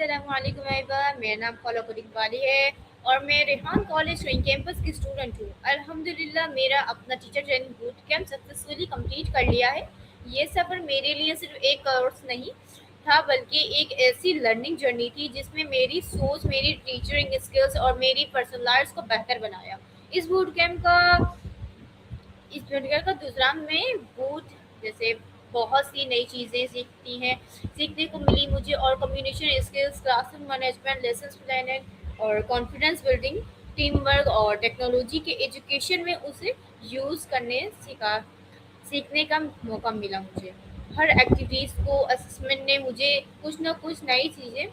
अस्सलाम वालेकुम एवरीवन, मेरा नाम फॉलो इकबाली है और मैं रेहान कॉलेज ट्रेन कैंपस की स्टूडेंट हूँ। अल्हम्दुलिल्लाह मेरा अपना teacher training boot camp successfully complete कर लिया है। ये सफ़र मेरे लिए सिर्फ एक कोर्स नहीं था बल्कि एक ऐसी लर्निंग जर्नी थी जिसमें मेरी सोच, मेरी टीचरिंग स्किल्स और मेरी पर्सनल लाइफ को बेहतर बनाया। इस बूट कैंप का इस वीडियो का दूसरा में बूट जैसे बहुत सी नई चीज़ें सीखने को मिली मुझे और communication skills, classroom management, lesson planning और कॉन्फिडेंस बिल्डिंग, टीम वर्क और टेक्नोलॉजी के एजुकेशन में उसे यूज़ करने सीखने का मौका मिला मुझे। हर एक्टिविटीज़ को असेसमेंट ने मुझे कुछ ना कुछ नई चीज़ें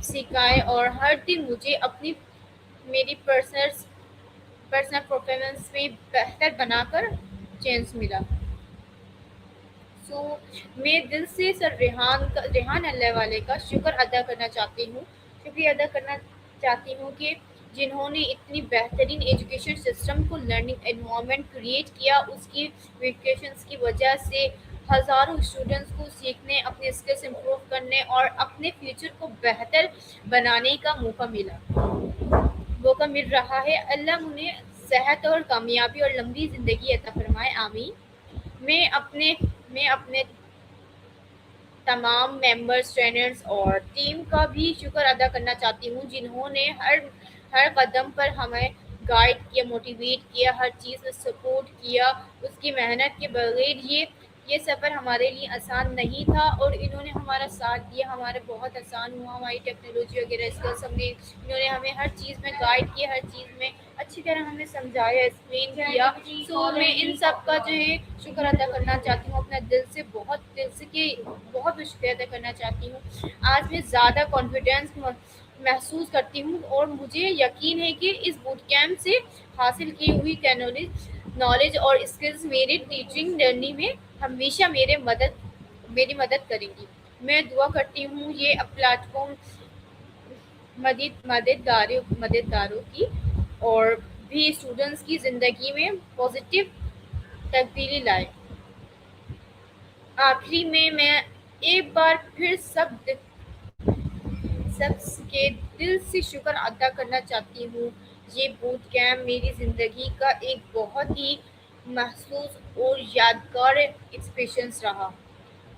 सिखाए और हर दिन मुझे अपनी मेरी पर्सनल परफॉर्मेंस में बेहतर बनाकर चांस मिला। सो मैं दिल से सर रेहान अल्लाह वाले का शुक्रिया अदा करना चाहती हूँ कि जिन्होंने इतनी बेहतरीन एजुकेशन सिस्टम को लर्निंग एनवायरनमेंट क्रिएट किया। उसकी वेकेशंस की वजह से हज़ारों स्टूडेंट्स को सीखने, अपने स्किल्स इम्प्रूव करने और अपने फ्यूचर को बेहतर बनाने का मौका मिल रहा है। अल्लाह उन्हें सेहत और कामयाबी और लंबी ज़िंदगी अता फरमाए, आमीन। मैं अपने मैं अपने तमाम मेंबर्स, ट्रेनर्स और टीम का भी शुक्र अदा करना चाहती हूँ जिन्होंने हर कदम पर हमें गाइड किया, मोटिवेट किया, हर चीज़ में सपोर्ट किया। उसकी मेहनत के बगैर ये सफ़र हमारे लिए आसान नहीं था और इन्होंने हमारा साथ दिया, हमारे बहुत आसान हुआ। हमारी टेक्नोलॉजी वगैरह स्किल्स इन्होंने हमें हर चीज़ में गाइड किया, हर चीज़ में अच्छी तरह हमें समझाया, एक्सप्लेन किया। सो मैं इन सब का जो है शुक्र अदा करना चाहती हूँ अपना दिल से कि बहुत शुक्रिया अदा करना चाहती हूँ। आज मैं ज़्यादा कॉन्फिडेंस महसूस करती हूँ और मुझे यकीन है कि इस बूट कैंप से हासिल की हुई नॉलेज और स्किल्स मेरी टीचिंग जर्नी में हमेशा मेरी मदद करेंगी। मैं दुआ करती हूँ ये प्लेटफॉर्म मददगारों की और भी स्टूडेंट्स की ज़िंदगी में पॉजिटिव तब्दीली लाए। आखिरी में मैं एक बार फिर सबके दिल से शुक्र अदा करना चाहती हूँ। ये बूट कैंप मेरी ज़िंदगी का एक बहुत ही महसूस और यादगार एक्सपीरियंस रहा।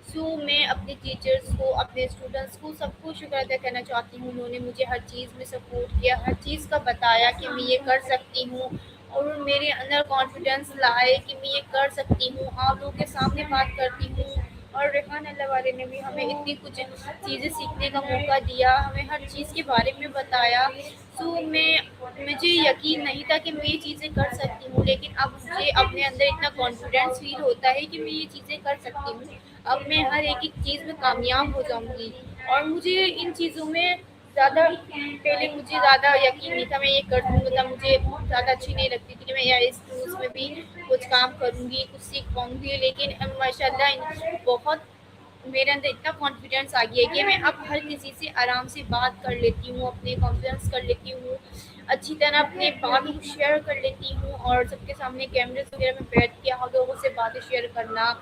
सो मैं अपने टीचर्स को, अपने स्टूडेंट्स को, सबको शुक्र अदा करना चाहती हूँ। उन्होंने मुझे हर चीज़ में सपोर्ट किया, हर चीज़ का बताया कि मैं ये कर सकती हूँ और मेरे अंदर कॉन्फिडेंस लाए कि मैं ये कर सकती हूँ, आप लोगों के सामने बात करती हूँ। और रेहान अल्लाह वाले ने भी हमें इतनी कुछ चीज़ें सीखने का मौका दिया, हमें हर चीज़ के बारे में बताया। सो मुझे यकीन नहीं था कि मैं ये चीज़ें कर सकती हूँ, लेकिन अब मुझे अपने अंदर इतना कॉन्फिडेंस फील होता है कि मैं ये चीज़ें कर सकती हूँ। अब मैं हर एक चीज़ में कामयाब हो जाऊँगी और मुझे इन चीज़ों में ज़्यादा पहले मुझे ज़्यादा यकीन नहीं था मैं ये कर दूँगी, मतलब मुझे ज़्यादा अच्छी नहीं लगती थी कि मैं या इस उसमें भी कुछ काम करूँगी, कुछ सीख पाऊँगी। लेकिन अब माशाल्लाह बहुत मेरे अंदर इतना कॉन्फिडेंस आ गया है कि मैं अब हर किसी से आराम से बात कर लेती हूँ, अपने कॉन्फिडेंस कर लेती हूँ, अच्छी तरह अपने बातों को शेयर कर लेती हूँ और सबके सामने कैमरेज़ वगैरह में बैठ के हम लोगों से बातें शेयर करना,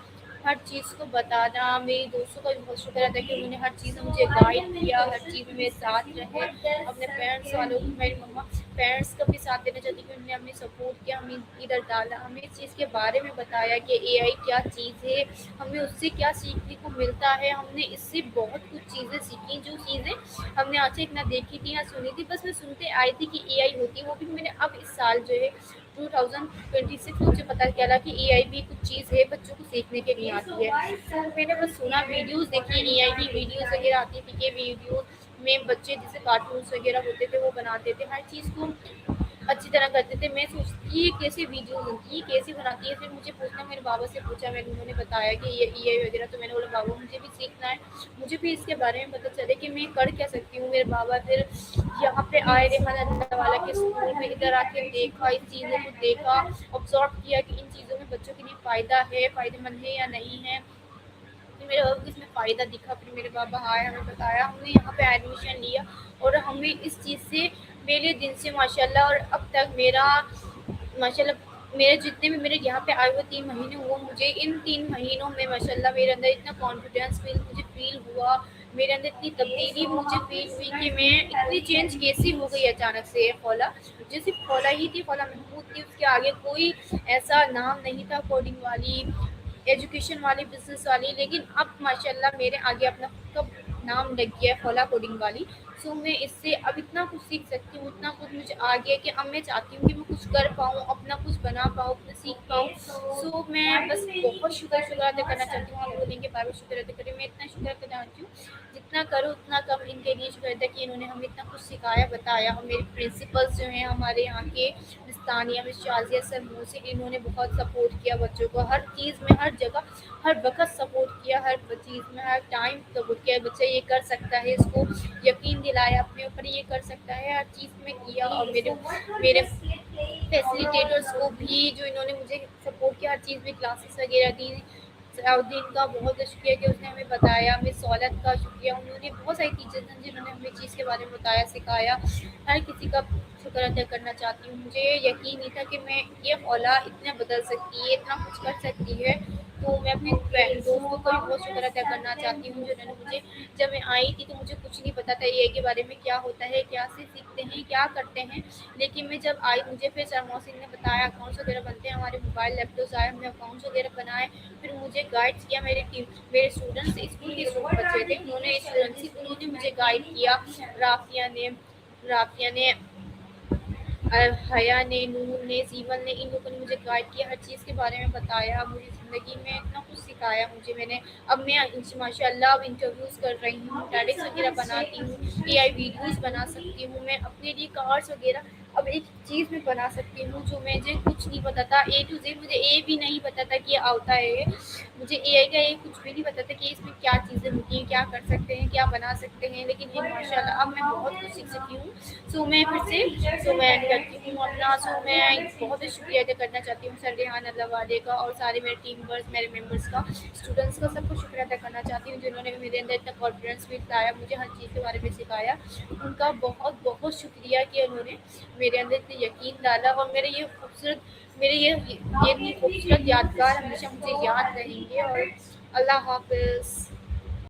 हर चीज़ को बताना। मेरे दोस्तों का भी बहुत शुक्र अदा कि उन्होंने हर चीज़ में मुझे गाइड किया, हर चीज़ में मेरे साथ रहे। अपने पेरेंट्स वालों को, मेरी मम्मा पेरेंट्स का भी साथ देना चाहती हूँ कि उन्होंने हमें सपोर्ट किया, हमें इधर डाला, हमें इस चीज़ के बारे में बताया कि एआई क्या चीज़ है, हमें उससे क्या सीखने को मिलता है। हमने इससे बहुत कुछ चीज़ें सीखी, जो चीज़ें हमने आज तक ना देखी थी ना सुनी थी, बस मैं सुनते आई थी कि एआई होती है। वो भी मैंने अब इस साल जो है 2026 मुझे पता चला कि एआई भी कुछ चीज़ है, बच्चों को सीखने के लिए आती है। तो मैंने बस सुना, वीडियोज़ देखी, एआई की वीडियोज़ वगैरह आती थी कि वीडियोज़ में बच्चे जैसे कार्टून्स वगैरह होते थे वो बनाते थे, हर चीज़ को अच्छी तरह करते थे। मैं सोचती ये कैसे वीडियो बनती है, कैसे बनाती है। फिर मुझे पूछना, मेरे बाबा से पूछा, मैंने उन्होंने बताया कि ये एआई वगैरह। तो मैंने बोला बाबा मुझे भी सीखना है, मुझे भी इसके बारे में पता चले कि मैं कर क्या सकती हूँ। मेरे बाबा फिर यहाँ पे आए रेहान अल्लाह वाला के स्कूल में, इधर आके देखा, इस चीज़ों को देखा, ऑब्जर्व किया कि इन चीज़ों में बच्चों के लिए फ़ायदा है, फ़ायदेमंद है या नहीं है। फिर मेरे बाबा को इसमें फ़ायदा दिखा, फिर मेरे बाबा आए, हमें बताया, हमने यहाँ पे एडमिशन लिया और हमें इस चीज़ से पहले दिन से माशाल्लाह और अब तक माशाल्लाह मेरे जितने भी मेरे यहाँ पे आए हुए 3 महीने हुए, मुझे इन 3 महीनों में माशाल्लाह मेरे अंदर इतना कॉन्फिडेंस मुझे फील हुआ। میرے اندر اتنی تبدیلی مجھے فیل ہوئی کہ میں اتنی چینج کیسی ہو گئی اچانک سے. خولا جو صرف خولا ہی تھی، خولا محمود تھی، اس کے آگے کوئی ایسا نام نہیں تھا کوڈنگ والی، ایجوکیشن والی، بزنس والی. لیکن اب ماشاء اللہ میرے آگے اپنا خود کا نام لگ گیا ہے خولا کوڈنگ والی. سو میں اس سے اب اتنا کچھ سیکھ سکتی ہوں، اتنا کچھ مجھے آ گیا کہ اب میں چاہتی ہوں کہ میں کچھ کر پاؤں، اپنا کچھ بنا پاؤں، اپنا سیکھ پاؤں. سو میں بس بہت شکر ادا کرنا چاہتی ہوں. آپ بولیں کہ بار بار شکر ادا کریں، میں اتنا شکر ادا چاہتی ہوں جتنا کروں اتنا کم. ان کے لیے شکر ادا کہ انہوں نے ہمیں اتنا کچھ سکھایا بتایا. اور میرے پرنسپلس جو ہیں ہمارے یہاں کے مس تانیہ، مس شازیہ سر موسی، انہوں نے بہت سپورٹ کیا بچوں کو ہر چیز میں، ہر جگہ، ہر وقت سپورٹ کیا، ہر چیز میں، ہر ٹائم سپورٹ کیا. بچہ یہ کر سکتا ہے، اس کو یقین دلایا اپنے اوپر، یہ کر سکتا ہے، ہر چیز میں کیا. اور میرے فیسلیٹیٹرس کو بھی جو انہوں نے مجھے سپورٹ کیا، ہر چیز میں کلاسز وغیرہ دی. صلاح کا بہت شکریہ کہ اس نے ہمیں بتایا. مس سہولت کا شکریہ، انہوں نے بہت ساری ٹیچرز ہیں جنہوں نے ہمیں چیز کے بارے میں بتایا، سکھایا. ہر کسی کا شکر ادا کرنا چاہتی ہوں. مجھے یقین نہیں تھا کہ میں یہ اولا اتنا بدل سکتی ہے، اتنا کچھ کر سکتی ہے. تو میں اپنے دوستوں کا بھی بہت شکر ادا کرنا چاہتی ہوں جنہوں نے مجھے، جب میں آئی تھی تو مجھے کچھ نہیں پتا تھا اے کے بارے میں، کیا ہوتا ہے، کیا سے سیکھتے ہیں، کیا کرتے ہیں. لیکن میں جب آئی مجھے پھر سر محسن نے بتایا اکاؤنٹس وغیرہ بنتے ہیں، ہمارے موبائل لیپ ٹاپس آئے، ہم نے اکاؤنٹس وغیرہ بنائے. پھر مجھے گائڈ کیا میرے ٹیم، میرے اسٹوڈنٹس اسکول کے بچے تھے، انہوں نے مجھے گائڈ کیا. رافیہ نے رافیہ نے حیا نے، نور نے، زیون نے، ان لوگوں نے مجھے گائڈ کیا، ہر چیز کے بارے میں بتایا. مجھے زندگی میں اتنا کچھ سکھایا میں نے. اب میں ماشاء اللہ اب انٹرویوز کر رہی ہوں، ٹیڈکس وغیرہ بناتی ہوں، اے آئی ویڈیوز بنا سکتی ہوں. میں اپنے لیے کارڈس وغیرہ اب ایک چیز میں بنا سکتی ہوں جو مجھے کچھ نہیں پتا تھا. اے ٹو زیڈ مجھے اے بھی نہیں پتا تھا کہ یہ آتا ہے. مجھے اے آئی کا یہ کچھ بھی نہیں پتا تھا کہ اس میں کیا چیزیں ہوتی ہیں، کیا کر سکتے ہیں، کیا بنا سکتے ہیں. لیکن یہ ماشاء اللہ اب میں بہت کچھ سیکھ سکی ہوں. سو میں پھر سے میں کرتی ہوں اپنا. سو میں بہت ہی شکریہ ادا کرنا چاہتی ہوں سر ریحان اللہ والے کا، اور سارے میرے ٹیم ورک، میرے ممبرس کا، اسٹوڈنٹس کا، سب کو شکریہ ادا کرنا چاہتی ہوں جنہوں نے میرے اندر اتنا کانفیڈینس بھی بتایا، مجھے ہر چیز کے بارے میں سکھایا. ان کا بہت بہت شکریہ کہ انہوں نے میرے اندر اتنا یقین ڈالا. اور میرے یہ اتنی خوبصورت یادگار ہمیشہ مجھے یاد رہیں گے. اور اللہ حافظ.